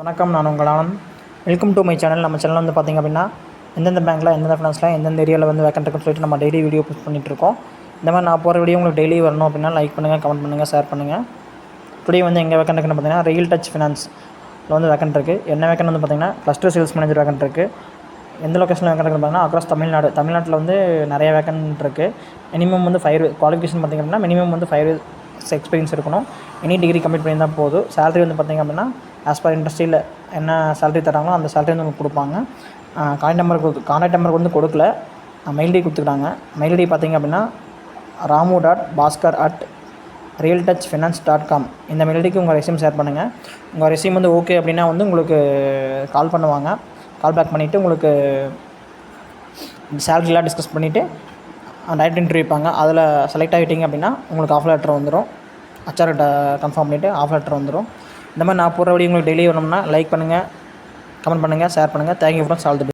வணக்கம், நான் உங்கள் Anand. Welcome to my channel. நம்ம சேனல் வந்து பார்த்திங்க அப்படின்னா எந்தெந்த பேங்க்கில் எந்தெந்த ஃபினான்ஸில் எந்தெந்த ஏரியாவில் வந்து வேக்கன்ட் இருக்குன்னு சொல்லிட்டு நம்ம டெய்லி வீடியோ போஸ்ட் பண்ணிகிட்ருக்கோம். இந்த மாதிரி நான் போகிற வீடியோ உங்களுக்கு டெய்லி வரணும் அப்படின்னா லைக் பண்ணுங்கள், கமெண்ட் பண்ணுங்கள், ஷேர் பண்ணுங்கள். டுடே வந்து எங்கே வேக்கன்ட் இருக்குன்னு பார்த்தீங்கன்னா ரியல் டச் ஃபினான்ஸில் வந்து வேக்கன்ட் இருக்குது. என்ன வேக்கன்ட் வந்து பார்த்திங்கன்னா +2 சேல்ஸ் மேனேஜர் வேக்கன்ட் இருக்குது. எந்த லொக்கேஷனில் வேக்கன்ட் இருக்குன்னு பார்த்தீங்கன்னா அக்ராஸ் தமிழ்நாட்டில் வந்து நிறைய வேக்கன்ட் இருக்குது. மினிமம் வந்து 5 குவாலிஃபிகேஷன் பார்த்திங்க அப்படின்னா மினிமம் வந்து 5 இயர்ஸ் எக்ஸ்பீரியன்ஸ் இருக்கணும். எனி டிகிரி கம்ப்ளீட் பண்ணி தான் போதும். சேலரி வந்து பார்த்திங்க அப்படின்னா ஆஸ் பர் இண்டஸ்ட்ரியில் என்ன சேலரி தராங்களோ அந்த சேலரி வந்து உங்களுக்கு கொடுப்பாங்க. கான்டாக்ட் நம்பருக்கு வந்து கொடுக்கல, மெயில் ஐடி கொடுத்துக்கிட்டாங்க. மெயில் ஐடி பார்த்திங்க அப்படின்னா ramu.bhaskar@realtouchfinance.com. இந்த மெயில் ஐடிக்கு உங்கள் ரெஸ்யூம் ஷேர் பண்ணுங்கள். உங்கள் ரெஸ்யூம் வந்து ஓகே அப்படின்னா வந்து உங்களுக்கு கால் பண்ணுவாங்க. கால் பேக் பண்ணிவிட்டு உங்களுக்கு சேலரிலாம் டிஸ்கஸ் பண்ணிவிட்டு டைரக்ட் இன்டர்வியூ வைப்பாங்க. அதில் செலக்ட் ஆகிட்டிங்க அப்படின்னா உங்களுக்கு ஆஃபர் லெட்டர் வந்துடும். ஹெச்ஆர்கிட்ட கன்ஃபார்ம் பண்ணிவிட்டு ஆஃபர் லெட்டர் வந்துடும். இந்த மாதிரி நான் போகிற வீடியோ உங்களுக்கு டெய்லி வரணும்னா லைக் பண்ணுங்கள், கமெண்ட் பண்ணுங்கள், ஷேர் பண்ணுங்கள். Thank you friends. All the best.